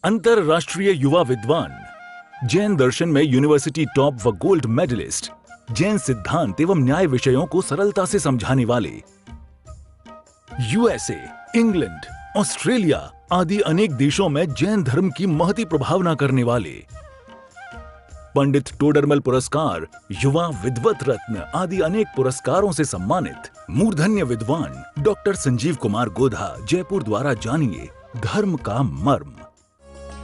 अंतरराष्ट्रीय युवा विद्वान, जैन दर्शन में यूनिवर्सिटी टॉप व गोल्ड मेडलिस्ट, जैन सिद्धांत एवं न्याय विषयों को सरलता से समझाने वाले, यूएसए, इंग्लैंड, ऑस्ट्रेलिया आदि अनेक देशों में जैन धर्म की महती प्रभावना करने वाले, पंडित टोडरमल पुरस्कार, युवा विद्वत रत्न आदि अनेक पुरस्कारों से सम्मानित मूर्धन्य विद्वान डॉक्टर संजीव कुमार गोधा जयपुर द्वारा जानिए धर्म का मर्म।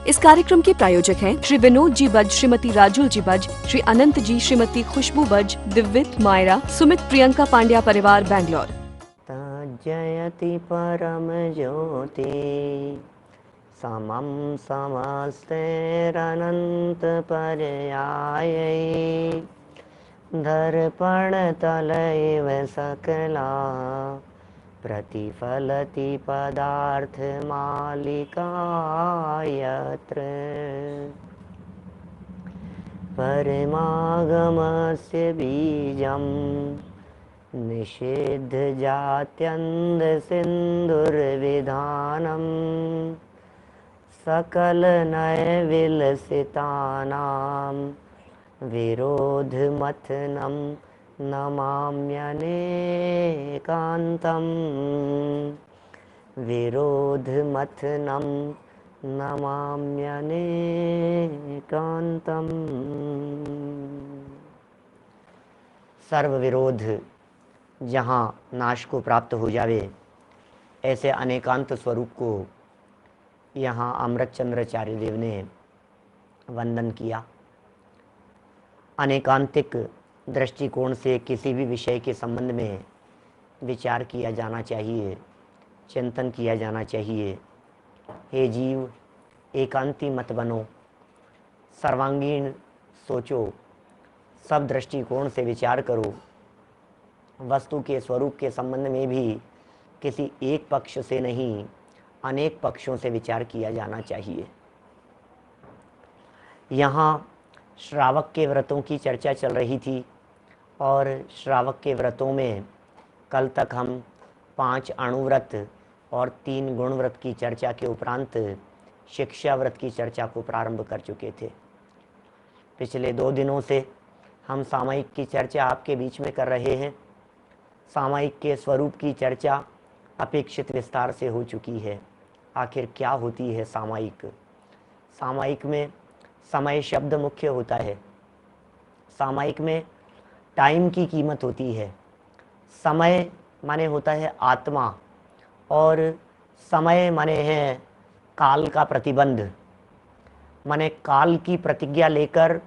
इस कार्यक्रम के प्रायोजक हैं श्री विनोद जी बज, श्रीमती राजुल जी बज, श्री अनंत जी, श्रीमती खुशबू बज, दिव्यत, मायरा, सुमित, प्रियंका पांड्या परिवार, बैंगलोर। जयति परम ज्योति समम समस्तेरनंत पर्यायै दर्पण तलैव सकला प्रतिफलति पदार्थ मालिका यत्र परमागमस्य बीजं निषिद्ध जात्यन्ध सिन्धुर्विधानं सकल नय विलसितानां विरोधमथनं नमाम्यनेकान्तं विरोधमथनं नमाम्यनेकान्तं। सर्व विरोध जहाँ नाश को प्राप्त हो जावे, ऐसे अनेकांत स्वरूप को यहाँ अमृतचंद्राचार्य देव ने वंदन किया। अनेकांतिक दृष्टिकोण से किसी भी विषय के संबंध में विचार किया जाना चाहिए, चिंतन किया जाना चाहिए। हे जीव, एकांती मत बनो, सर्वांगीण सोचो, सब दृष्टिकोण से विचार करो। वस्तु के स्वरूप के संबंध में भी किसी एक पक्ष से नहीं, अनेक पक्षों से विचार किया जाना चाहिए। यहाँ श्रावक के व्रतों की चर्चा चल रही थी और श्रावक के व्रतों में कल तक हम 5 अणुव्रत और 3 गुण व्रत की चर्चा के उपरांत शिक्षा व्रत की चर्चा को प्रारंभ कर चुके थे। पिछले 2 दिनों से हम सामायिक की चर्चा आपके बीच में कर रहे हैं। सामायिक के स्वरूप की चर्चा अपेक्षित विस्तार से हो चुकी है। आखिर क्या होती है सामायिक? सामायिक में समय शब्द मुख्य होता है। सामायिक में टाइम की कीमत होती है। समय माने होता है आत्मा और समय माने है काल का प्रतिबंध। माने काल की प्रतिज्ञा लेकर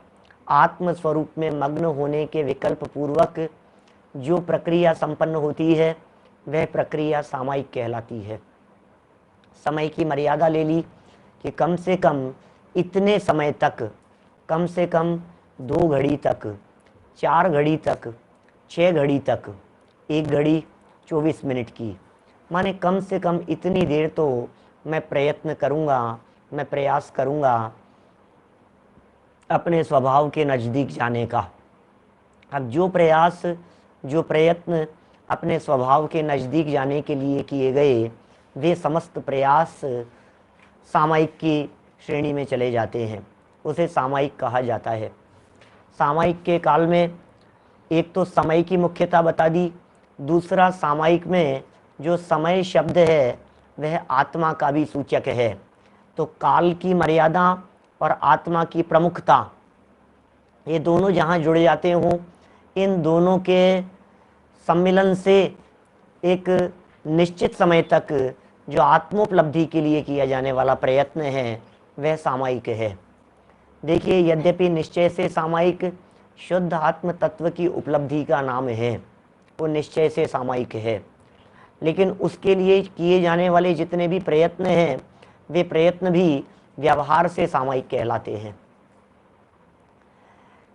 आत्म स्वरूप में मग्न होने के विकल्प पूर्वक जो प्रक्रिया संपन्न होती है वह प्रक्रिया सामायिक कहलाती है। समय की मर्यादा ले ली कि कम से कम इतने समय तक, कम से कम 2 घड़ी तक, 4 घड़ी तक, 6 घड़ी तक, 1 घड़ी 24 मिनट की, माने कम से कम इतनी देर तो मैं प्रयत्न करूँगा, मैं प्रयास करूँगा अपने स्वभाव के नज़दीक जाने का। अब जो प्रयास, जो प्रयत्न अपने स्वभाव के नज़दीक जाने के लिए किए गए, वे समस्त प्रयास सामायिक की श्रेणी में चले जाते हैं। उसे सामायिक कहा जाता है। सामायिक के काल में एक तो समय की मुख्यता बता दी, दूसरा सामायिक में जो समय शब्द है वह आत्मा का भी सूचक है। तो काल की मर्यादा और आत्मा की प्रमुखता, ये दोनों जहाँ जुड़ जाते हों, इन दोनों के सम्मिलन से एक निश्चित समय तक जो आत्मोपलब्धि के लिए किया जाने वाला प्रयत्न है वह सामायिक है। देखिए, यद्यपि निश्चय से सामायिक शुद्ध आत्म तत्व की उपलब्धि का नाम है, वो निश्चय से सामायिक है, लेकिन उसके लिए किए जाने वाले जितने भी प्रयत्न हैं वे प्रयत्न भी व्यवहार से सामायिक कहलाते हैं।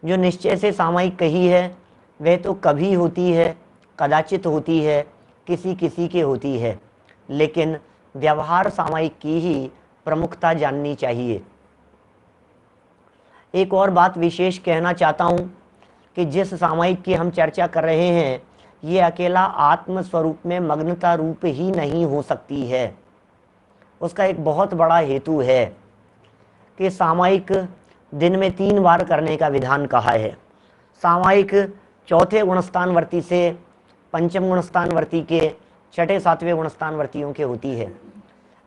जो निश्चय से सामायिक कही है वह तो कभी होती है, कदाचित होती है, किसी किसी के होती है, लेकिन व्यवहार सामायिक की ही प्रमुखता जाननी चाहिए। एक और बात विशेष कहना चाहता हूँ कि जिस सामायिक की हम चर्चा कर रहे हैं ये अकेला आत्म स्वरूप में मग्नता रूप ही नहीं हो सकती है। उसका एक बहुत बड़ा हेतु है। कि सामायिक दिन में 3 बार करने का विधान कहा है। सामायिक चौथे गुणस्थानवर्ती से पंचम गुणस्थानवर्ती के छठे सातवें गुणस्थानवर्तियों के होती है।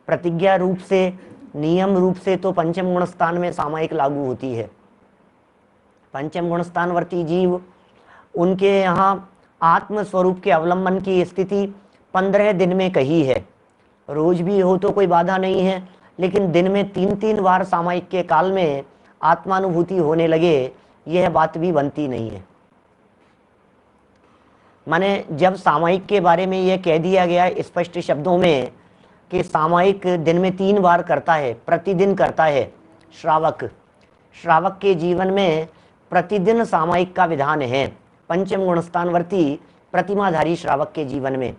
प्रतिज्ञा रूप से, नियम रूप से तो पंचम गुणस्थान में सामायिक लागू होती है। पंचम गुणस्थानवर्ती जीव, उनके यहाँ आत्म स्वरूप के अवलंबन की स्थिति 15 दिन में कही है। रोज भी हो तो कोई बाधा नहीं है, लेकिन दिन में 3-3 बार सामायिक के काल में आत्मानुभूति होने लगे, यह बात भी बनती नहीं है। माने जब सामायिक के बारे में यह कह दिया गया स्पष्ट शब्दों में कि सामायिक दिन में 3 बार करता है, प्रतिदिन करता है श्रावक, श्रावक के जीवन में प्रतिदिन सामायिक का विधान है पंचम गुणस्थानवर्ती प्रतिमाधारी श्रावक के जीवन में।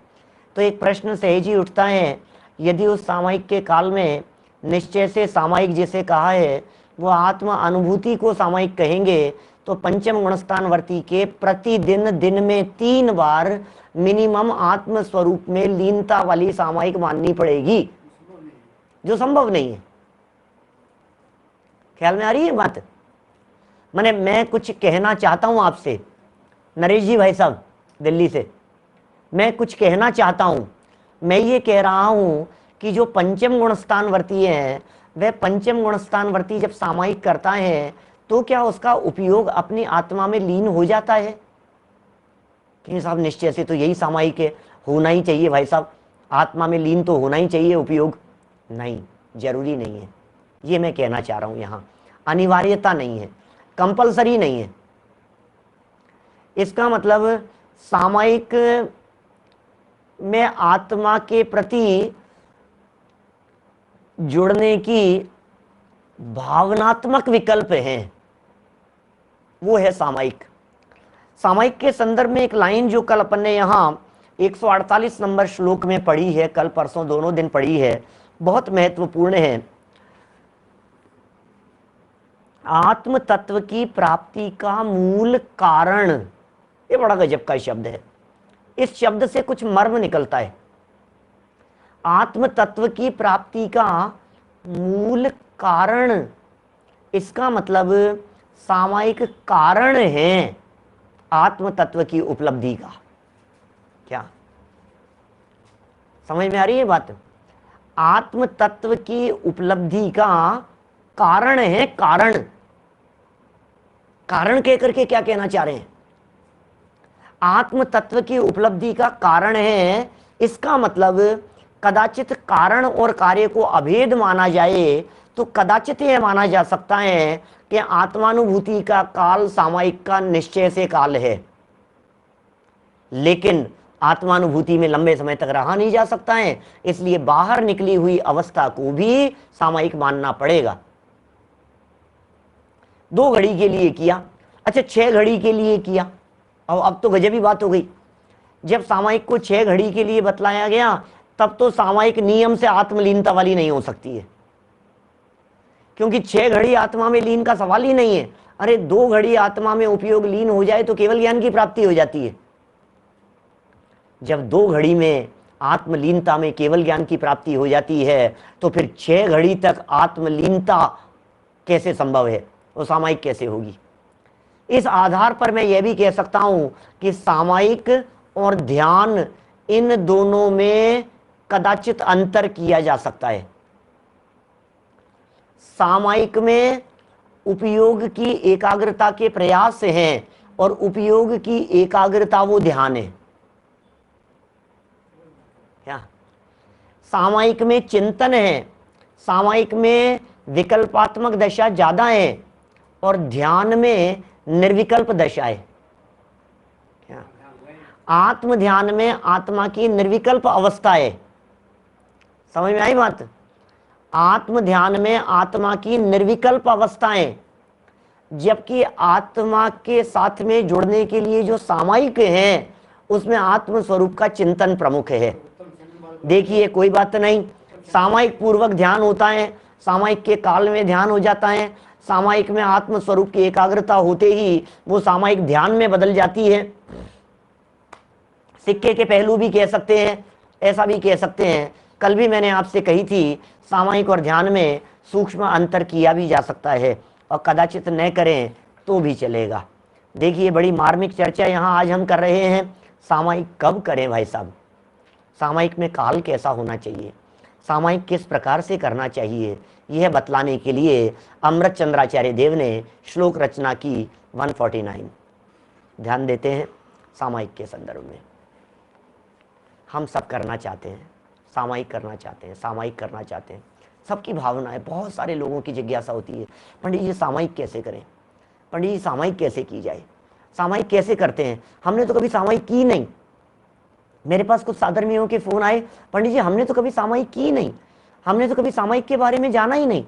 तो एक प्रश्न सहज ही उठता है, यदि उस सामायिक के काल में निश्चय से सामायिक जिसे कहा है वो आत्मा अनुभूति को सामायिक कहेंगे, तो पंचम गुणस्थानवर्ती के प्रतिदिन दिन में 3 बार मिनिमम आत्म स्वरूप में लीनता वाली सामायिक माननी पड़ेगी, जो संभव नहीं है। ख्याल में आ रही है बात? माने मैं कुछ कहना चाहता हूं आपसे, नरेश जी भाई साहब दिल्ली से, मैं कुछ कहना चाहता हूं। मैं ये कह रहा हूं कि जो पंचम गुणस्थानवर्ती है, वह पंचम गुणस्थानवर्ती जब सामायिक करता है तो क्या उसका उपयोग अपनी आत्मा में लीन हो जाता है? कि साहब निश्चय से तो यही सामायिक है, होना ही चाहिए भाई साहब, आत्मा में लीन तो होना ही चाहिए उपयोग। नहीं, जरूरी नहीं है, ये मैं कहना चाह रहा हूं। यहाँ अनिवार्यता नहीं है, कंपलसरी नहीं है। इसका मतलब सामायिक में आत्मा के प्रति जुड़ने की भावनात्मक विकल्प है, वो है सामायिक। सामायिक के संदर्भ में एक लाइन जो कल अपन ने यहाँ 148 नंबर श्लोक में पढ़ी है, कल परसों दोनों दिन पढ़ी है, बहुत महत्वपूर्ण है। आत्म तत्व की प्राप्ति का मूल कारण, ये बड़ा गजब का शब्द है। इस शब्द से कुछ मर्म निकलता है। आत्म तत्व की प्राप्ति का मूल कारण, इसका मतलब सामायिक कारण है आत्म तत्व की उपलब्धि का। क्या समझ में आ रही है बात? आत्म तत्व की उपलब्धि का कारण है, कारण। कारण कह करके क्या कहना चाह रहे हैं? आत्म तत्व की उपलब्धि का कारण है, इसका मतलब कदाचित कारण और कार्य को अभेद माना जाए तो कदाचित यह माना जा सकता है कि आत्मानुभूति का काल सामायिक का निश्चय से काल है, लेकिन आत्मानुभूति में लंबे समय तक रहा नहीं जा सकता है, इसलिए बाहर निकली हुई अवस्था को भी सामायिक मानना पड़ेगा। 2 घड़ी के लिए किया, अच्छा 6 घड़ी के लिए किया, अब तो गजबी बात हो गई। जब सामायिक को 6 घड़ी के लिए बतलाया गया, तब तो सामायिक नियम से आत्मलीनता वाली नहीं हो सकती है, क्योंकि 6 घड़ी आत्मा में लीन का सवाल ही नहीं है। अरे 2 घड़ी आत्मा में उपयोग लीन हो जाए तो केवल ज्ञान की प्राप्ति हो जाती है। जब 2 घड़ी में आत्मलीनता में केवल ज्ञान की प्राप्ति हो जाती है, तो फिर 6 घड़ी तक आत्मलीनता कैसे संभव है, वो सामायिक कैसे होगी? इस आधार पर मैं यह भी कह सकता हूं कि सामायिक और ध्यान, इन दोनों में कदाचित अंतर किया जा सकता है। सामायिक में उपयोग की एकाग्रता के प्रयास हैं और उपयोग की एकाग्रता वो ध्यान है। क्या सामायिक में चिंतन है, सामायिक में विकल्पात्मक दशा ज्यादा है और ध्यान में निर्विकल्प दशा है। क्या आत्म ध्यान में आत्मा की निर्विकल्प अवस्था है। समझ में आई बात? आत्म ध्यान में आत्मा की निर्विकल्प अवस्थाएं, जबकि आत्मा के साथ में जुड़ने के लिए जो सामायिक है उसमें आत्म स्वरूप का चिंतन प्रमुख है। देखिए कोई बात नहीं, सामायिक पूर्वक ध्यान होता है, सामायिक के काल में ध्यान हो जाता है, सामायिक में आत्म स्वरूप की एकाग्रता होते ही वो सामायिक ध्यान में बदल जाती है। सिक्के के पहलू भी कह सकते हैं, ऐसा भी कह सकते हैं, कल भी मैंने आपसे कही थी, सामायिक और ध्यान में सूक्ष्म अंतर किया भी जा सकता है और कदाचित न करें तो भी चलेगा। देखिए, बड़ी मार्मिक चर्चा यहाँ आज हम कर रहे हैं, सामायिक कब करें भाई साहब, सामायिक में काल कैसा होना चाहिए, सामायिक किस प्रकार से करना चाहिए, यह बतलाने के लिए अमृत चंद्राचार्य देव ने श्लोक रचना की 149। ध्यान देते हैं सामायिक के संदर्भ में। हम सब करना चाहते हैं, सामायिक करना चाहते हैं, सामायिक करना चाहते हैं, सबकी भावना है। बहुत सारे लोगों की जिज्ञासा होती है, पंडित जी सामायिक कैसे करें, पंडित जी सामायिक कैसे की जाए, सामायिक कैसे करते हैं, हमने तो कभी सामायिक की नहीं। मेरे पास कुछ साधर्मियों के फोन आए, पंडित जी हमने तो कभी सामायिक की नहीं, हमने तो कभी सामायिक के बारे में जाना ही नहीं,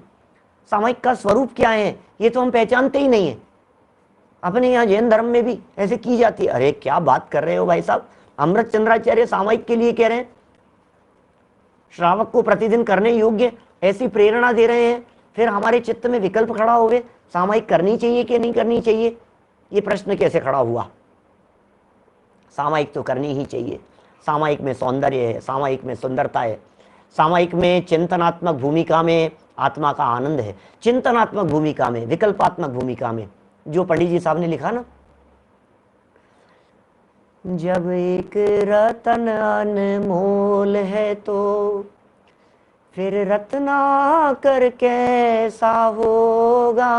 सामायिक का स्वरूप क्या है ये तो हम पहचानते ही नहीं है। अपने यहाँ जैन धर्म में भी ऐसे की जाती है। अरे क्या बात कर रहे हो भाई साहब, अमृत चंद्राचार्य सामायिक के लिए कह रहे हैं, श्रावक को प्रतिदिन करने योग्य ऐसी प्रेरणा दे रहे हैं, फिर हमारे चित्त में विकल्प खड़ा हुए सामायिक करनी चाहिए कि नहीं करनी चाहिए, ये प्रश्न कैसे खड़ा हुआ। सामायिक तो करनी ही चाहिए। सामायिक में सौंदर्य है, सामायिक में सुंदरता है, सामायिक में चिंतनात्मक भूमिका में आत्मा का आनंद है, चिंतनात्मक भूमिका में, विकल्पात्मक भूमिका में, जो पंडित जी साहब ने लिखा ना, जब एक रतन अनमोल है तो फिर रत्नाकर कैसा होगा,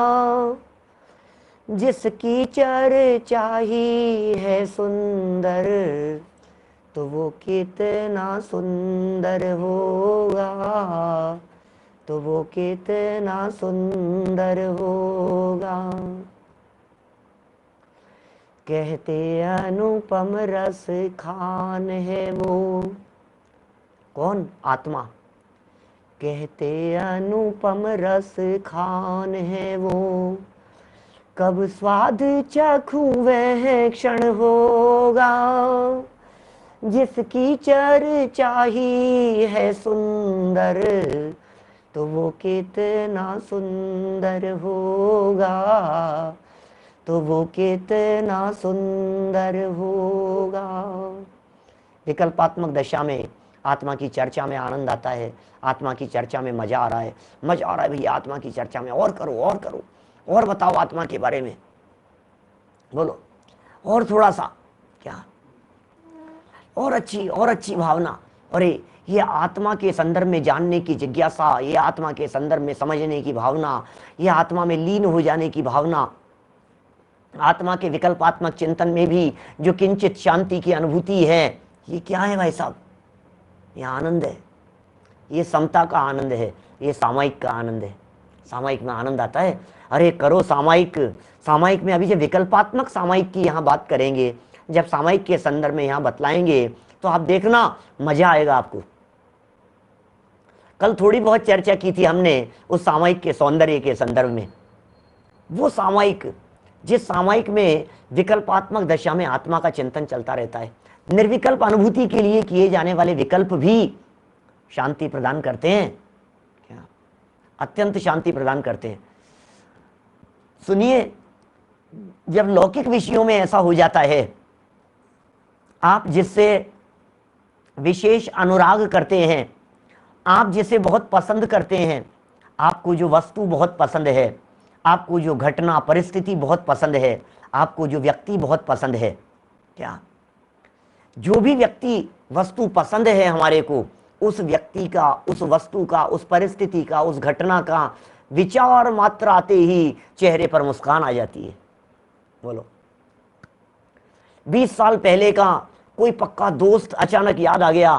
जिसकी चर्चा ही है सुंदर तो वो कितना सुंदर होगा, तो वो कितना सुंदर होगा। कहते अनुपम रस खान है वो, कौन, आत्मा। कहते अनुपम रस खान है वो, कब स्वाद चखूं वह क्षण होगा, जिसकी चर्चा ही है सुंदर तो वो कितना सुंदर होगा, तो वो कितना सुंदर होगा। विकल्पात्मक दशा में आत्मा की चर्चा में आनंद आता है, आत्मा की चर्चा में मजा आ रहा है, मजा आ रहा है भैया आत्मा की चर्चा में, और करो और करो, और बताओ आत्मा के बारे में, बोलो और थोड़ा सा, क्या और अच्छी भावना। अरे ये आत्मा के संदर्भ में जानने की जिज्ञासा, ये आत्मा के संदर्भ में समझने की भावना, ये आत्मा में लीन हो जाने की भावना, आत्मा के विकल्पात्मक चिंतन में भी जो किंचित शांति की अनुभूति है, ये क्या है भाई साहब, ये आनंद है, ये समता का आनंद है, ये सामायिक का आनंद है। सामायिक में आनंद आता है। अरे करो सामायिक, सामायिक में अभी जब विकल्पात्मक सामायिक की यहाँ बात करेंगे, जब सामायिक के संदर्भ में यहाँ बतलाएंगे तो आप देखना मजा आएगा आपको। कल थोड़ी बहुत चर्चा की थी हमने उस सामायिक के सौंदर्य के संदर्भ में। वो सामायिक, जिस सामायिक में विकल्पात्मक दशा में आत्मा का चिंतन चलता रहता है, निर्विकल्प अनुभूति के लिए किए जाने वाले विकल्प भी शांति प्रदान करते हैं, क्या अत्यंत शांति प्रदान करते हैं। सुनिए, जब लौकिक विषयों में ऐसा हो जाता है, आप जिससे विशेष अनुराग करते हैं, आप जिसे बहुत पसंद करते हैं, आपको जो वस्तु बहुत पसंद है, आपको जो घटना परिस्थिति बहुत पसंद है, आपको जो व्यक्ति बहुत पसंद है, क्या जो भी व्यक्ति वस्तु पसंद है हमारे को, उस व्यक्ति का, उस वस्तु का, उस परिस्थिति का, उस घटना का विचार मात्र आते ही चेहरे पर मुस्कान आ जाती है। बोलो 20 साल पहले का कोई पक्का दोस्त अचानक याद आ गया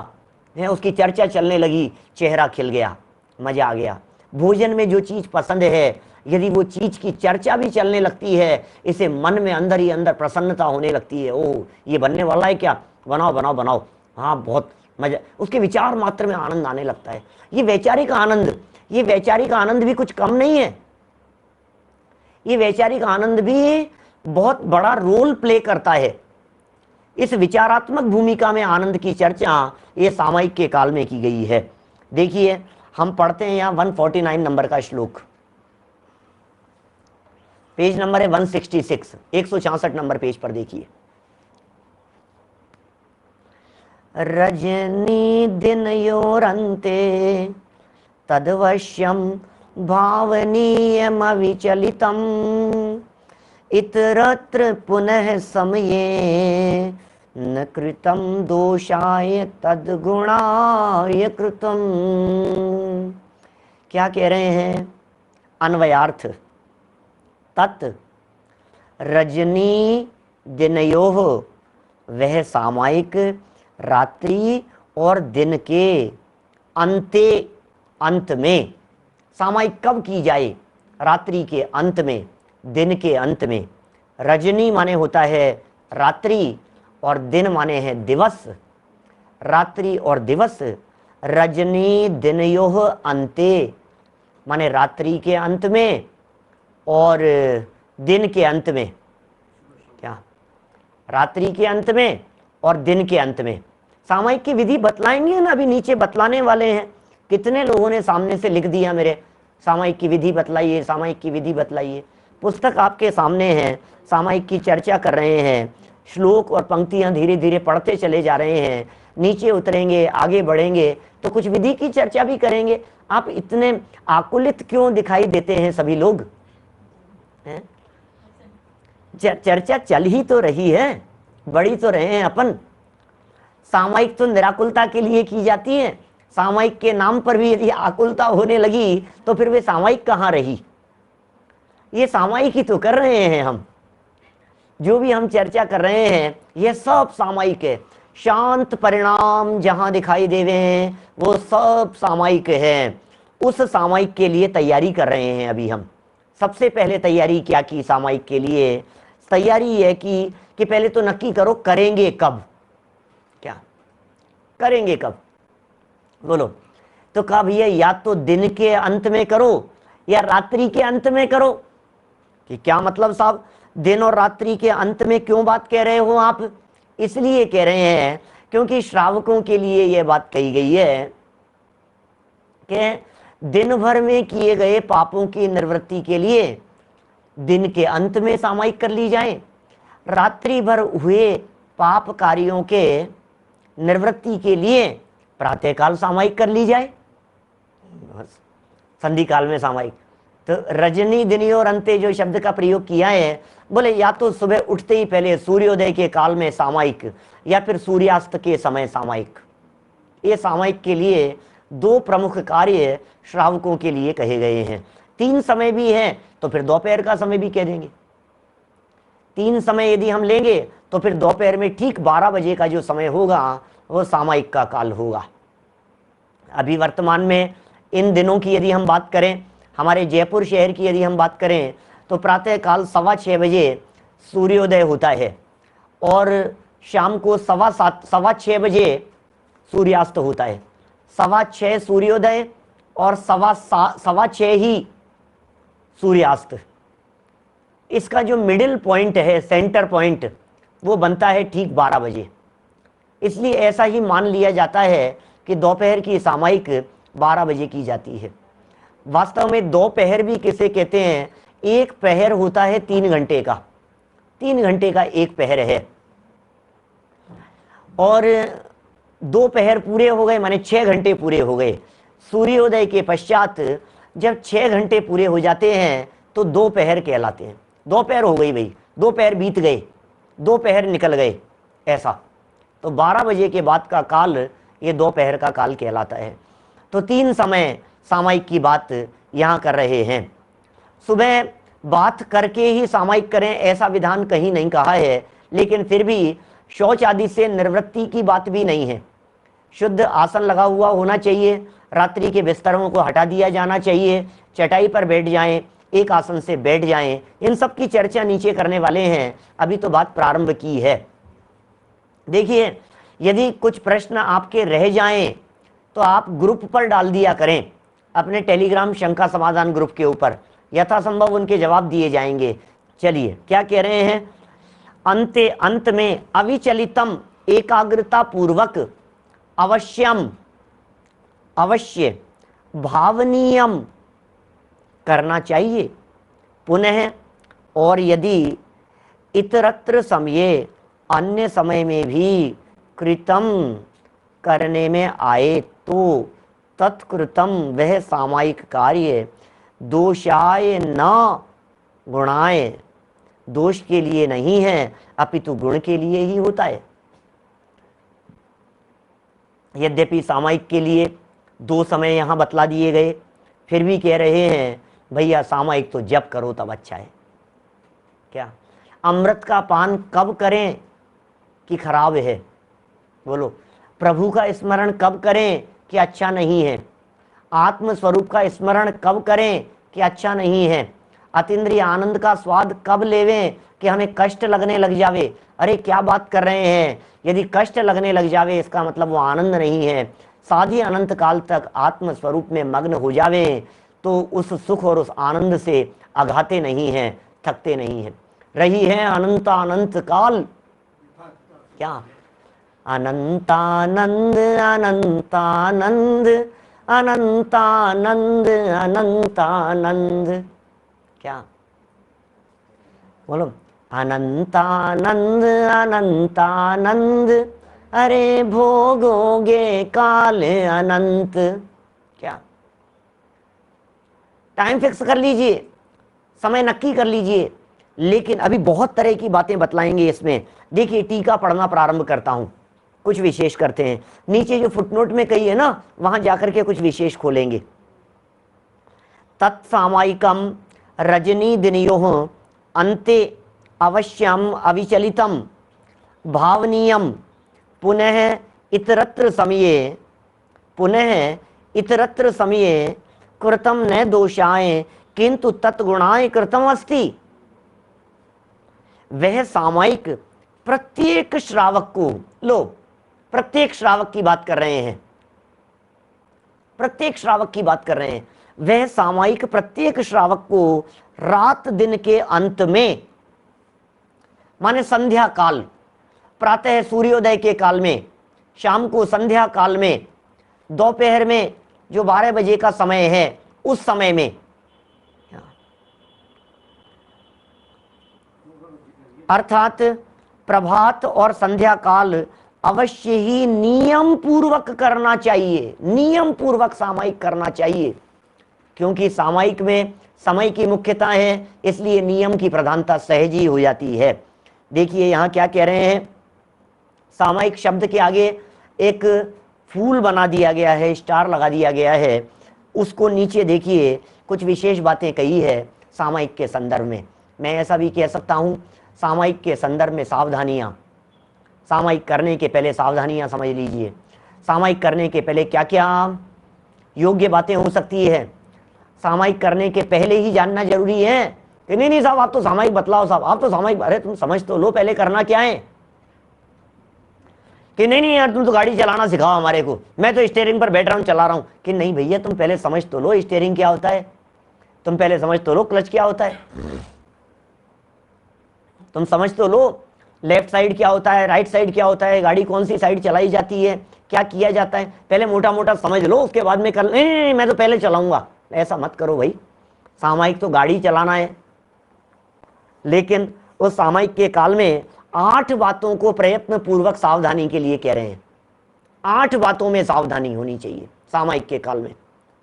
है, उसकी चर्चा चलने लगी, चेहरा खिल गया, मजा आ गया। भोजन में जो चीज पसंद है, यदि वो चीज की चर्चा भी चलने लगती है, इसे मन में अंदर ही अंदर प्रसन्नता होने लगती है। ओह ये बनने वाला है क्या, बनाओ बनाओ बनाओ, हाँ बहुत मजा, उसके विचार मात्र में आनंद आने लगता है। ये वैचारिक आनंद, ये वैचारिक आनंद भी कुछ कम नहीं है, ये वैचारिक आनंद भी बहुत बड़ा रोल प्ले करता है। इस विचारात्मक भूमिका में आनंद की चर्चा ये सामायिक के काल में की गई है। देखिए हम पढ़ते हैं यहाँ 149 नंबर का श्लोक, पेज नंबर है 166, 166 नंबर पेज पर देखिए। रजनी दिनयोरन्ते तदवश्यं भावनीयमविचलितम् इतरत्र पुनः समये न कृतं दोषाय तद्गुणाय कृतम्। क्या कह रहे हैं? अन्वयार्थ। तत् रजनी दिनयोः, वह सामायिक रात्रि और दिन के अंते, अंत में। सामायिक कब की जाए? रात्रि के अंत में, दिन के अंत में। रजनी माने होता है रात्रि और दिन माने है दिवस। रात्रि और दिवस। रजनी दिनयोः अंते माने रात्रि के अंत में और दिन के अंत में। क्या? रात्रि के अंत में और दिन के अंत में। सामायिक की विधि बतलाएंगे ना, अभी नीचे बतलाने वाले हैं। कितने लोगों ने सामने से लिख दिया मेरे, सामायिक की विधि बतलाइए, सामायिक की विधि बतलाइए। पुस्तक आपके सामने है, सामायिक की चर्चा कर रहे हैं, श्लोक और पंक्तियां धीरे धीरे पढ़ते चले जा रहे हैं। नीचे उतरेंगे, आगे बढ़ेंगे तो कुछ विधि की चर्चा भी करेंगे। आप इतने आकुलित क्यों दिखाई देते हैं सभी लोग? हैं? चर्चा चल ही तो रही है, बढ़ी तो रहे हैं अपन। सामायिक तो निराकुलता के लिए की जाती है। सामायिक के नाम पर भी यदि आकुलता होने लगी तो फिर वे सामायिक कहाँ रही? ये सामायिक ही तो कर रहे हैं हम। जो भी हम चर्चा कर रहे हैं ये सब सामायिक है। शांत परिणाम जहां दिखाई देवे हैं वो सब सामायिक है। उस सामायिक के लिए तैयारी कर रहे हैं अभी हम। सबसे पहले तैयारी क्या की सामायिक के लिए? तैयारी है कि पहले तो नक्की करो करेंगे कब। क्या करेंगे कब? बोलो। तो कहा भैया या तो दिन के अंत में करो या रात्रि के अंत में करो। कि क्या मतलब साहब, दिन और रात्रि के अंत में क्यों बात कह रहे हो आप? इसलिए कह रहे हैं क्योंकि श्रावकों के लिए यह बात कही गई है कि दिन भर में किए गए पापों की निवृत्ति के लिए दिन के अंत में सामायिक कर ली जाए, रात्रि भर हुए पाप कार्यों के निवृत्ति के लिए प्रातःकाल सामायिक कर ली जाए, संधि काल में सामायिक। तो रजनी दिनी और अंते जो शब्द का प्रयोग किया है, बोले या तो सुबह उठते ही पहले सूर्योदय के काल में सामायिक या फिर सूर्यास्त के समय सामायिक। ये सामायिक के लिए दो प्रमुख कार्य श्रावकों के लिए कहे गए हैं। तीन समय भी है तो फिर दोपहर का समय भी कह देंगे। तीन समय यदि हम लेंगे तो फिर दोपहर में ठीक 12 बजे का जो समय होगा वो सामायिक का काल होगा। अभी वर्तमान में इन दिनों की यदि हम बात करें, हमारे जयपुर शहर की यदि हम बात करें तो प्रातः काल 6:15 बजे सूर्योदय होता है और शाम को 6:15 बजे सूर्यास्त होता है। 6:15 सूर्योदय और 6:15 ही सूर्यास्त। इसका जो मिडिल पॉइंट है, सेंटर पॉइंट, वो बनता है ठीक 12 बजे। इसलिए ऐसा ही मान लिया जाता है कि दोपहर की सामायिक 12 बजे की जाती है। वास्तव में दोपहर भी किसे कहते हैं? एक पहर होता है 3 घंटे का। 3 घंटे का एक पहर है और 2 पहर पूरे हो गए माने 6 घंटे पूरे हो गए। सूर्योदय के पश्चात जब 6 घंटे पूरे हो जाते हैं तो 2 पहर कहलाते हैं। 2 पहर हो गई भाई, 2 पहर बीत गए, 2 पहर निकल गए, ऐसा। तो 12 बजे के बाद का काल ये दोपहर का काल कहलाता है। तो 3 समय सामायिक की बात यहाँ कर रहे हैं। सुबह बात करके ही सामायिक करें ऐसा विधान कहीं नहीं कहा है, लेकिन फिर भी शौच आदि से निवृत्ति की बात भी नहीं है। शुद्ध आसन लगा हुआ होना चाहिए, रात्रि के बिस्तरों को हटा दिया जाना चाहिए, चटाई पर बैठ जाएं, एक आसन से बैठ जाएं। इन सब की चर्चा नीचे करने वाले हैं, अभी तो बात प्रारंभ की है। देखिए, यदि कुछ प्रश्न आपके रह जाएं तो आप ग्रुप पर डाल दिया करें, अपने टेलीग्राम शंका समाधान ग्रुप के ऊपर, यथासंभव उनके जवाब दिए जाएंगे। चलिए क्या कह रहे हैं? अंते अंत में अविचलितम एकाग्रता पूर्वक अवश्यम अवश्य भावनीयम करना चाहिए। पुनः और यदि इतरत्र समये अन्य समय में भी कृतम करने में आए तो तत्कृतम वह सामायिक कार्य दोषाय न गुणाय, दोष के लिए नहीं है अपितु गुण के लिए ही होता है। यद्यपि सामायिक के लिए 2 समय यहाँ बतला दिए गए, फिर भी कह रहे हैं भैया सामायिक तो जब करो तब अच्छा है। क्या अमृत का पान कब करें कि खराब है? बोलो। प्रभु का स्मरण कब करें कि अच्छा नहीं है? आत्म स्वरूप का स्मरण कब करें कि अच्छा नहीं है? अतीन्द्रिय आनंद का स्वाद कब लेवें कि हमें कष्ट लगने लग जावे? अरे क्या बात कर रहे हैं, यदि कष्ट लगने लग जावे इसका मतलब वो आनंद नहीं है। साधी अनंत काल तक आत्म स्वरूप में मग्न हो जावे तो उस सुख और उस आनंद से आघाते नहीं हैं, थकते नहीं हैं। रही है अनंत काल क्या अनंतानंद अनंतानंद अनंतानंद अनंतानंद। क्या बोलो? अनंतानंद अनंतानंद अरे भोगोगे काल अनंत। क्या टाइम फिक्स कर लीजिए, समय नक्की कर लीजिए। लेकिन अभी बहुत तरह की बातें बतलाएंगे इसमें। देखिए टीका पढ़ना प्रारंभ करता हूं, कुछ विशेष करते हैं। नीचे जो फुटनोट में कही है ना, वहां जाकर के कुछ विशेष खोलेंगे। तत्सामायिकम रजनी दिनयोः अन्ते अवश्यम अविचलितम भावनीयम पुनः इतरत्र समये कृतम न दोषाय किंतु तत्गुणाय कृतम अस्ति। वह सामायिक प्रत्येक श्रावक को, लो प्रत्येक श्रावक की बात कर रहे हैं, प्रत्येक श्रावक की बात कर रहे हैं। वह सामायिक प्रत्येक श्रावक को रात दिन के अंत में, माने संध्या काल, प्रातः सूर्योदय के काल में, शाम को संध्या काल में, दोपहर में जो 12 बजे का समय है उस समय में, अर्थात प्रभात और संध्या काल अवश्य ही नियम पूर्वक करना चाहिए। नियम पूर्वक सामायिक करना चाहिए, क्योंकि सामायिक में समय की मुख्यता है, इसलिए नियम की प्रधानता सहज ही हो जाती है। देखिए यहां क्या कह रहे हैं, सामायिक शब्द के आगे एक फूल बना दिया गया है, स्टार लगा दिया गया है। उसको नीचे देखिए कुछ विशेष बातें कही है सामायिक के संदर्भ में। मैं ऐसा भी कह सकता हूं, सामायिक के संदर्भ में सावधानियां, सामायिक करने के पहले सावधानियां समझ लीजिए। सामायिक करने के पहले क्या क्या योग्य बातें हो सकती है, सामायिक करने के पहले ही जानना जरूरी है। कि नहीं साहब आप तो सामायिक बतलाओ साहब, आप तो सामायिक, अरे तुम समझ तो लो पहले करना क्या है। कि नहीं यार तुम तो गाड़ी चलाना सिखाओ हमारे को, मैं तो स्टीयरिंग पर बैठ रहा हूं चला रहा हूं। कि नहीं भैया तुम पहले समझ तो लो स्टीयरिंग क्या होता है, तुम पहले समझ तो लो क्लच क्या होता है, तुम समझ तो लो लेफ्ट साइड क्या होता है, राइट साइड क्या होता है, गाड़ी कौन सी साइड चलाई जाती है, क्या किया जाता है, पहले मोटा मोटा समझ लो, उसके बाद में कर। नहीं मैं तो पहले चलाऊंगा, ऐसा मत करो भाई। सामायिक तो गाड़ी चलाना है, लेकिन उस सामायिक के काल में 8 बातों को प्रयत्न पूर्वक सावधानी के लिए कह रहे हैं। 8 बातों में सावधानी होनी चाहिए सामायिक के काल में।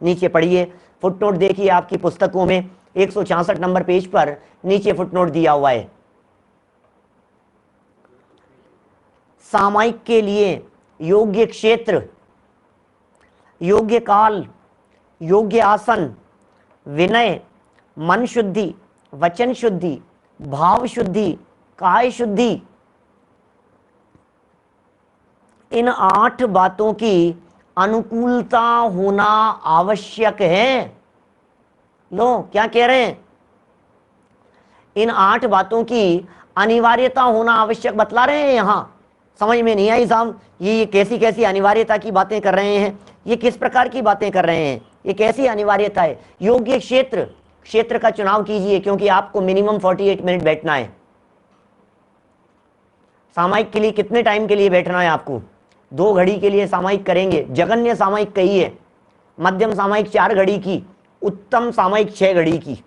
नीचे पढ़िए, फुटनोट देखिए आपकी पुस्तकों में 166 नंबर पेज पर नीचे फुटनोट दिया हुआ है। सामायिक के लिए योग्य क्षेत्र, योग्य काल, योग्य आसन, विनय, मन शुद्धि, वचन शुद्धि, भाव शुद्धि, काय शुद्धि, इन 8 बातों की अनुकूलता होना आवश्यक है। लो क्या कह रहे हैं, इन 8 बातों की अनिवार्यता होना आवश्यक बतला रहे हैं। यहां समझ में नहीं आई साहब, ये कैसी कैसी अनिवार्यता की बातें कर रहे हैं, ये किस प्रकार की बातें कर रहे हैं, ये कैसी अनिवार्यता है। योग्य क्षेत्र, क्षेत्र का चुनाव कीजिए, क्योंकि आपको मिनिमम 48 मिनट बैठना है। सामायिक के लिए कितने टाइम के लिए बैठना है आपको? 2 घड़ी के लिए सामायिक करेंगे। जघन्य सामायिक कही है, मध्यम सामायिक 4 घड़ी की, उत्तम सामायिक 6 घड़ी की।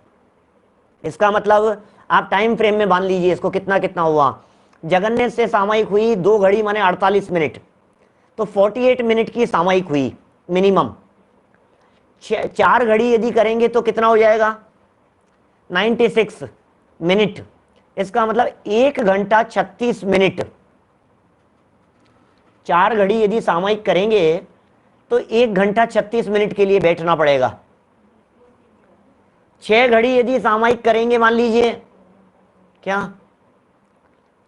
इसका मतलब आप टाइम फ्रेम में बांध लीजिए इसको, कितना कितना हुआ। जघन्य से सामायिक हुई 2 घड़ी माने 48 मिनट, तो 48 मिनट की सामयिक हुई मिनिमम। 4 घड़ी यदि करेंगे तो कितना हो जाएगा? 96 मिनट। इसका मतलब 1 घंटा 36 मिनट। 4 घड़ी यदि सामयिक करेंगे तो 1 घंटा 36 मिनट के लिए बैठना पड़ेगा। 6 घड़ी यदि सामयिक करेंगे, मान लीजिए क्या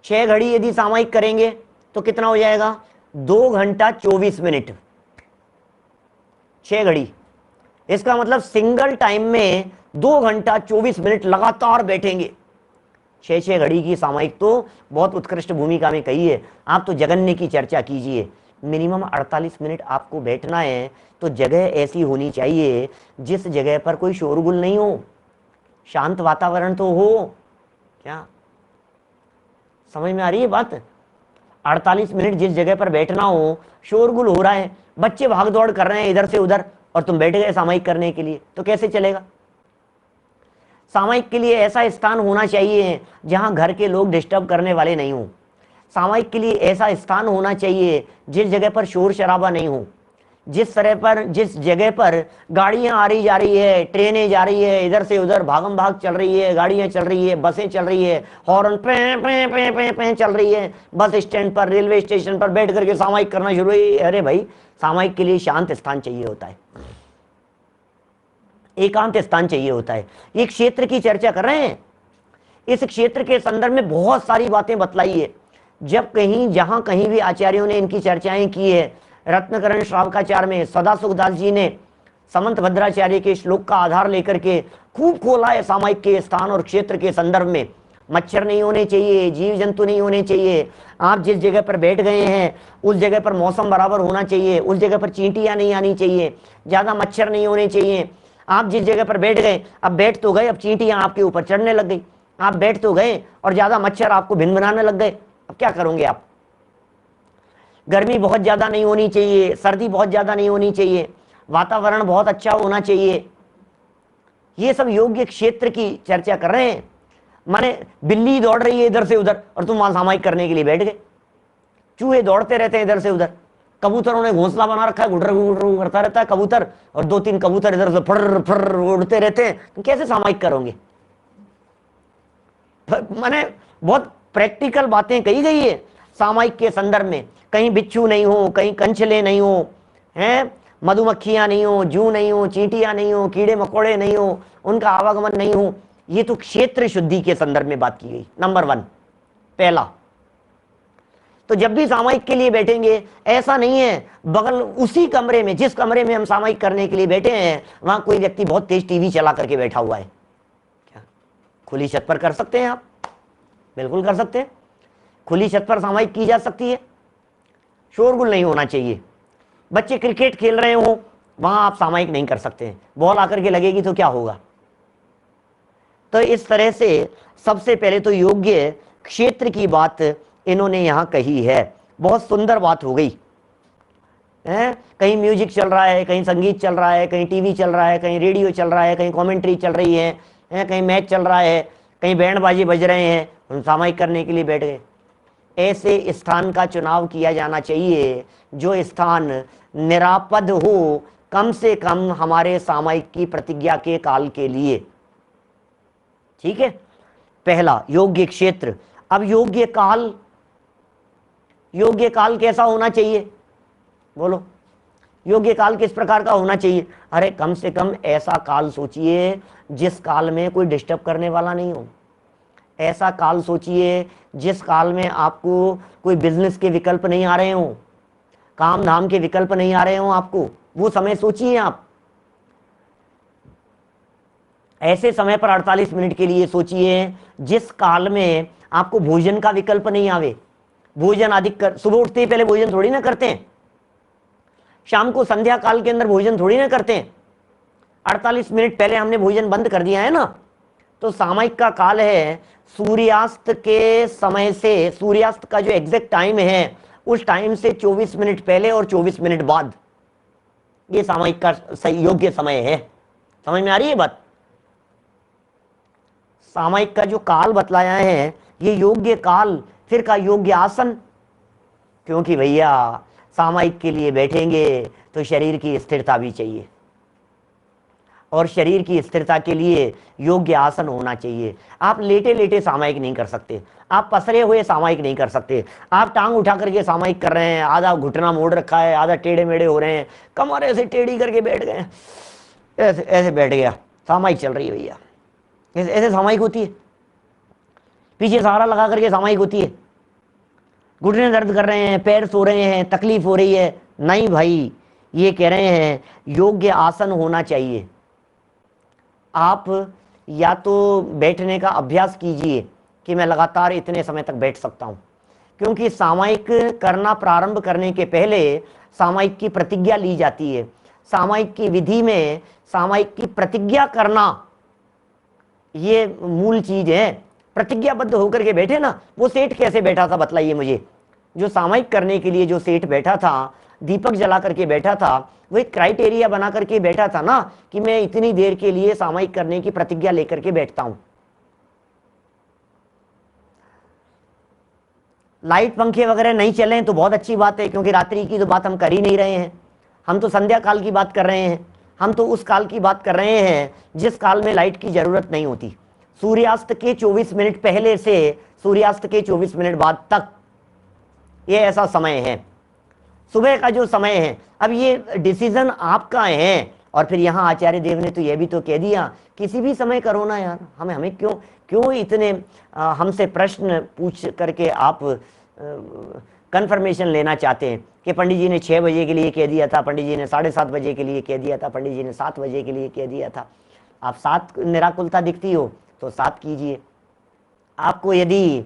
6 घड़ी यदि सामयिक करेंगे तो कितना हो जाएगा? 2 घंटा 24 मिनट। 6 घड़ी, इसका मतलब सिंगल टाइम में 2 घंटा 24 मिनट लगातार बैठेंगे। 6 घड़ी की सामयिक तो बहुत उत्कृष्ट भूमिका में कही है। आप तो जगन्य की चर्चा कीजिए, मिनिमम 48 मिनट आपको बैठना है, तो जगह ऐसी होनी चाहिए जिस जगह पर कोई शोरगुल नहीं हो, शांत वातावरण तो हो। क्या समझ में आ रही है बात? 48 मिनट जिस जगह पर बैठना हो, शोरगुल हो रहा है, बच्चे भाग दौड़ कर रहे हैं इधर से उधर, और तुम बैठ गए सामयिक करने के लिए, तो कैसे चलेगा? सामयिक के लिए ऐसा स्थान होना चाहिए जहां घर के लोग डिस्टर्ब करने वाले नहीं हो। सामयिक के लिए ऐसा स्थान होना चाहिए जिस जगह पर शोर शराबा नहीं हो, जिस जगह पर गाड़ियां आ रही जा रही है, ट्रेनें जा रही है, इधर से उधर भागम भाग चल रही है, गाड़ियां चल रही है, बसें चल रही है, हॉर्न पे पे पे पे पे चल रही है, बस स्टैंड पर, रेलवे स्टेशन पर बैठ करके सामयिक करना शुरू हुई। अरे भाई, सामयिक के लिए शांत स्थान चाहिए होता है, एकांत स्थान चाहिए होता है। ये क्षेत्र की चर्चा कर रहे हैं, इस क्षेत्र के संदर्भ में बहुत सारी बातें बतलाई है। जब कहीं जहां कहीं भी आचार्यों ने इनकी चर्चाएं की है, रत्नकरण श्रावकाचार्य में सदासुखदास जी ने समंत भद्राचार्य के श्लोक का आधार लेकर के खूब खोला है सामयिक के स्थान और क्षेत्र के संदर्भ में। मच्छर नहीं होने चाहिए, जीव जंतु नहीं होने चाहिए, आप जिस जगह पर बैठ गए हैं उस जगह पर मौसम बराबर होना चाहिए, उस जगह पर चींटियां नहीं आनी चाहिए, ज्यादा मच्छर नहीं होने चाहिए। आप जिस जगह पर बैठ गए, अब बैठ तो गए, अब चींटियां आपके ऊपर चढ़ने लग गई। आप बैठ तो गए और ज्यादा मच्छर आपको भिनभिनाने लग गए, अब क्या करोगे आप? गर्मी बहुत ज्यादा नहीं होनी चाहिए, सर्दी बहुत ज्यादा नहीं होनी चाहिए, वातावरण बहुत अच्छा होना चाहिए। ये सब योग्य क्षेत्र की चर्चा कर रहे हैं। माने बिल्ली दौड़ रही है इधर से उधर और तुम वहां सामयिक करने के लिए बैठ गए। चूहे दौड़ते रहते हैं इधर से उधर, कबूतरों ने घोंसला बना रखा है, गुडर गुडर करता रहता है कबूतर, और 2-3 कबूतर इधर से फर फर उड़ते रहते हैं, तुम कैसे सामयिक करोगे? माने बहुत प्रैक्टिकल बातें कही गई है सामयिक के संदर्भ में। कहीं बिच्छू नहीं हो, कहीं कंचले नहीं हो, हैं, मधुमक्खियां नहीं हो, जू नहीं हो, चींटियां नहीं हो, कीड़े मकोड़े नहीं हो, उनका आवागमन नहीं हो। ये तो क्षेत्र शुद्धि के संदर्भ में बात की गई, नंबर 1 पहला। तो जब भी सामयिक के लिए बैठेंगे, ऐसा नहीं है बगल उसी कमरे में, जिस कमरे में हम सामयिक करने के लिए बैठे हैं, वहां कोई व्यक्ति बहुत तेज टीवी चला करके बैठा हुआ है। क्या खुली छत पर कर सकते हैं आप? बिल्कुल कर सकते हैं, खुली छत पर सामयिक की जा सकती है, शोरगुल नहीं होना चाहिए। बच्चे क्रिकेट खेल रहे हो, वहां आप सामयिक नहीं कर सकते, बॉल आकर के लगेगी तो क्या होगा? तो इस तरह से सबसे पहले तो योग्य क्षेत्र की बात इन्होंने यहां कही है। बहुत सुंदर बात हो गई है। कहीं म्यूजिक चल रहा है, कहीं संगीत चल रहा है, कहीं टीवी चल रहा है, कहीं रेडियो चल रहा है, कहीं कमेंट्री चल रही है, कहीं मैच चल रहा है, कहीं बैंड बाजी बज रहे हैं, हम सामयिक करने के लिए बैठ गए। ऐसे स्थान का चुनाव किया जाना चाहिए जो स्थान निरापद हो, कम से कम हमारे सामयिक की प्रतिज्ञा के काल के लिए। ठीक है, पहला योग्य क्षेत्र। अब योग्य काल, योग्य काल कैसा होना चाहिए? बोलो, योग्य काल किस प्रकार का होना चाहिए? अरे कम से कम ऐसा काल सोचिए जिस काल में कोई डिस्टर्ब करने वाला नहीं हो। ऐसा काल सोचिए जिस काल में आपको कोई बिजनेस के विकल्प नहीं आ रहे हो, काम धाम के विकल्प नहीं आ रहे हो आपको, वो समय सोचिए आप। ऐसे समय पर 48 मिनट के लिए सोचिए जिस काल में आपको भोजन का विकल्प नहीं आवे। भोजन अधिक कर, सुबह उठते ही पहले भोजन थोड़ी ना करते हैं, शाम को संध्या काल के अंदर भोजन थोड़ी ना करते हैं। 48 मिनट पहले हमने भोजन बंद कर दिया है ना। तो सामयिक का काल है सूर्यास्त के समय से, सूर्यास्त का जो एग्जैक्ट टाइम है उस टाइम से 24 मिनट पहले और 24 मिनट बाद, ये सामयिक का योग्य समय है। समझ में आ रही है बात? सामयिक का जो काल बतलाया है ये योग्य काल, फिर का योग्य आसन, क्योंकि भैया सामायिक के लिए बैठेंगे तो शरीर की स्थिरता भी चाहिए, और शरीर की स्थिरता के लिए योग्य आसन होना चाहिए। आप लेटे लेटे सामायिक नहीं कर सकते, आप पसरे हुए सामायिक नहीं कर सकते। आप टांग उठा करके सामायिक कर रहे हैं, आधा घुटना मोड़ रखा है, आधा टेढ़े मेढ़े हो रहे हैं, कमर ऐसे टेढ़ी करके बैठ गए, ऐसे ऐसे बैठ गया, सामायिक चल रही है भैया। ऐसे ऐसे सामायिक होती है, पीछे सहारा लगा करके सामायिक होती है। घुटने दर्द कर रहे हैं, पैर सो रहे हैं, तकलीफ हो रही है, नहीं भाई, ये कह रहे हैं योग्य आसन होना चाहिए। आप या तो बैठने का अभ्यास कीजिए कि मैं लगातार इतने समय तक बैठ सकता हूं, क्योंकि सामायिक करना प्रारंभ करने के पहले सामायिक की प्रतिज्ञा ली जाती है। सामायिक की विधि में सामायिक की प्रतिज्ञा करना ये मूल चीज है। प्रतिज्ञाबद्ध होकर के बैठे ना, वो सेठ कैसे बैठा था बतलाइए मुझे। जो सामायिक करने के लिए जो सेठ बैठा था, दीपक जला करके बैठा था, वो एक क्राइटेरिया बना करके बैठा था ना कि मैं इतनी देर के लिए सामायिक करने की प्रतिज्ञा लेकर के बैठता हूं। लाइट पंखे वगैरह नहीं चले तो बहुत अच्छी बात है, क्योंकि रात्रि की तो बात हम कर ही नहीं रहे हैं, हम तो संध्या काल की बात कर रहे हैं। हम तो उस काल की बात कर रहे हैं जिस काल में लाइट की जरूरत नहीं होती। सूर्यास्त के 24 मिनट पहले से सूर्यास्त के 24 मिनट बाद तक ये ऐसा समय है, सुबह का जो समय है। अब ये डिसीजन आपका है। और फिर यहाँ आचार्य देव ने तो यह भी तो कह दिया, किसी भी समय करो ना यार, हमें क्यों इतने हमसे प्रश्न पूछ करके आप कंफर्मेशन लेना चाहते हैं कि पंडित जी ने 6 बजे के लिए कह दिया था, पंडित जी ने 7:30 बजे के लिए कह दिया था, पंडित जी ने 7 बजे के लिए कह दिया था। आप 7 निराकुलता दिखती हो तो 7 कीजिए, आपको यदि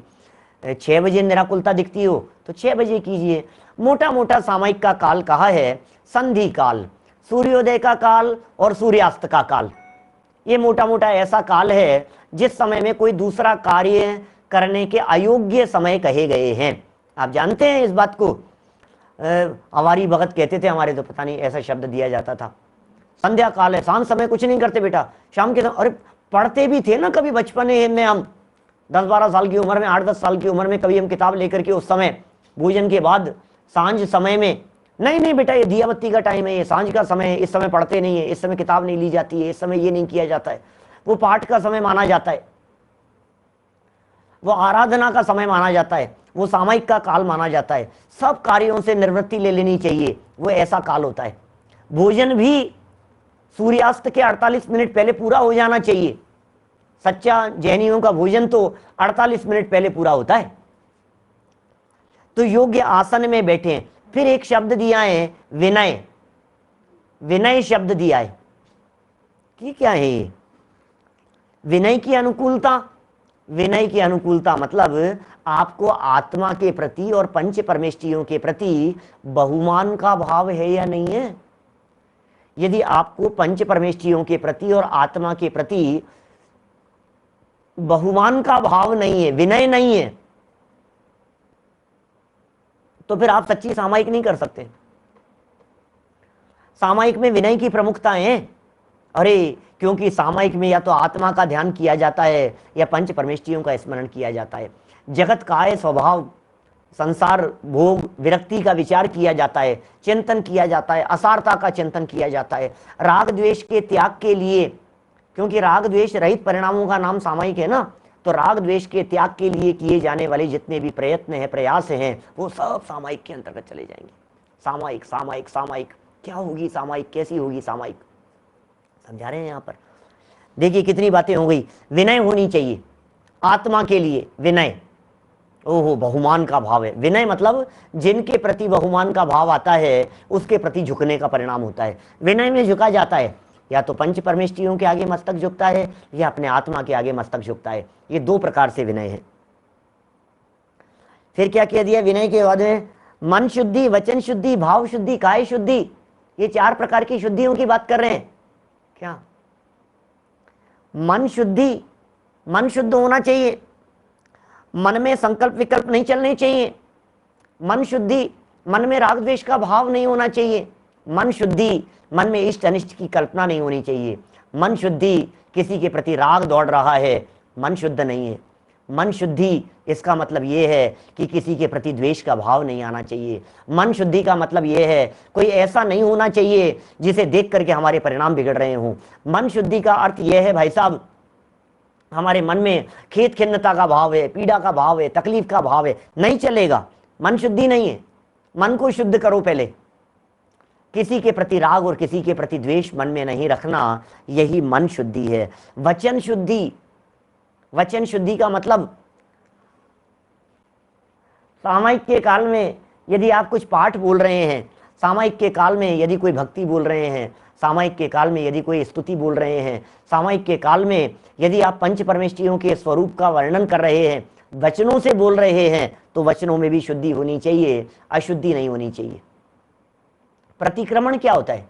6 बजे निराकुलता दिखती हो तो 6 बजे कीजिए। मोटा मोटा सामायिक का काल कहा है संधि काल, सूर्योदय का काल और सूर्यास्त का काल। ये मोटा मोटा ऐसा काल है जिस समय में कोई दूसरा कार्य करने के अयोग्य समय कहे गए हैं। आप जानते हैं इस बात को, हमारी भगत कहते थे, हमारे तो पता नहीं ऐसा शब्द दिया जाता था, संध्या काल है, शाम समय कुछ नहीं करते बेटा, शाम के समय। अरे पढ़ते भी थे ना कभी बचपन में, हम 10-12 साल की उम्र में, 8-10 साल की उम्र में कभी हम किताब लेकर के उस समय भोजन के बाद सांझ समय में, नहीं बेटा ये दिया बत्ती का टाइम है, ये सांझ का समय है, इस समय पढ़ते नहीं है, इस समय किताब नहीं ली जाती है, इस समय ये नहीं किया जाता है, वो पाठ का समय माना जाता है, वो आराधना का समय माना जाता है, वो सामायिक का काल माना जाता है। सब कार्यों से निवृत्ति ले लेनी चाहिए, वो ऐसा काल होता है। भोजन भी सूर्यास्त के 48 मिनट पहले पूरा हो जाना चाहिए। सच्चा जैनियों का भोजन तो 48 मिनट पहले पूरा होता है। तो योग्य आसन में बैठे। फिर एक शब्द दिया है विनय, विनय शब्द दिया है कि क्या है ये? विनय की अनुकूलता। विनय की अनुकूलता मतलब आपको आत्मा के प्रति और पंच परमेष्टियों के प्रति बहुमान का भाव है या नहीं है। यदि आपको पंच परमेष्टियों के प्रति और आत्मा के प्रति बहुमान का भाव नहीं है, विनय नहीं है, तो फिर आप सच्ची सामायिक नहीं कर सकते। सामायिक में विनय की प्रमुखता है। अरे क्योंकि सामायिक में या तो आत्मा का ध्यान किया जाता है या पंच परमेष्टियों का स्मरण किया जाता है। जगत काय स्वभाव, संसार भोग विरक्ति का विचार किया जाता है, चिंतन किया जाता है, असारता का चिंतन किया जाता है, राग द्वेष के त्याग के लिए, क्योंकि राग द्वेष रहित परिणामों का नाम सामायिक है ना, तो राग द्वेष के त्याग के लिए किए जाने वाले जितने भी प्रयत्न हैं, प्रयास हैं, वो सब सामायिक के अंतर्गत चले जाएंगे। सामायिक सामायिक सामायिक क्या होगी सामायिक, कैसी होगी सामायिक, समझा रहे हैं यहाँ पर। देखिए कितनी बातें हो गई। विनय होनी चाहिए आत्मा के लिए, विनय। ओहो, बहुमान का भाव है। विनय मतलब जिनके प्रति बहुमान का भाव आता है उसके प्रति झुकने का परिणाम होता है। विनय में झुका जाता है, या तो पंच परमेष्टियों के आगे मस्तक झुकता है या अपने आत्मा के आगे मस्तक झुकता है। ये 2 प्रकार से विनय है। फिर क्या कह दिया विनय के बाद में? मन शुद्धि, वचन शुद्धि, भाव शुद्धि, काय शुद्धि। ये 4 प्रकार की शुद्धियों की बात कर रहे हैं। क्या मन शुद्धि, मन शुद्ध होना चाहिए, मन में संकल्प विकल्प नहीं चलने चाहिए। मन शुद्धि, मन में राग द्वेष का भाव नहीं होना चाहिए। मन शुद्धि, मन में इष्ट अनिष्ट की कल्पना नहीं होनी चाहिए। मन शुद्धि, किसी के प्रति राग दौड़ रहा है, मन शुद्ध नहीं है। मन शुद्धि इसका मतलब ये है कि किसी के प्रति द्वेष का भाव नहीं आना चाहिए। मन शुद्धि का मतलब ये है कोई ऐसा नहीं होना चाहिए जिसे देख करके हमारे परिणाम बिगड़ रहे हों। मन शुद्धि का अर्थ ये है भाई साहब, हमारे मन में खेद खिन्नता का भाव है, पीड़ा का भाव है, तकलीफ का भाव है, नहीं चलेगा, मन शुद्धि नहीं है। मन को शुद्ध करो पहले। किसी के प्रति राग और किसी के प्रति द्वेष मन में नहीं रखना, यही मन शुद्धि है। वचन शुद्धि, वचन शुद्धि का मतलब सामायिक के काल में यदि आप कुछ पाठ बोल रहे हैं, सामायिक के काल में यदि कोई भक्ति बोल रहे हैं, सामायिक के काल में यदि कोई स्तुति बोल रहे हैं, सामायिक के काल में यदि आप पंच परमेष्ठियों के स्वरूप का वर्णन कर रहे हैं, वचनों से बोल रहे हैं, तो वचनों में भी शुद्धि होनी चाहिए, अशुद्धि नहीं होनी चाहिए। प्रतिक्रमण क्या होता है,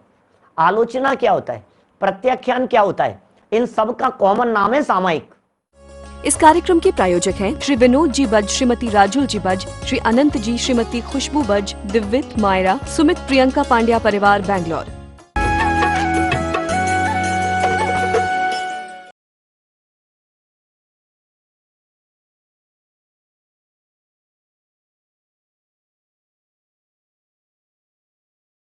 आलोचना क्या होता है, प्रत्याख्यान क्या होता है, इन सब का कॉमन नाम है सामायिक। इस कार्यक्रम के प्रायोजक हैं श्री विनोद जी बज, श्रीमती राजुल जी बज, श्री अनंत जी, श्रीमती खुशबू बज, दिव्यत, मायरा, सुमित, प्रियंका पांड्या परिवार, बैंगलोर।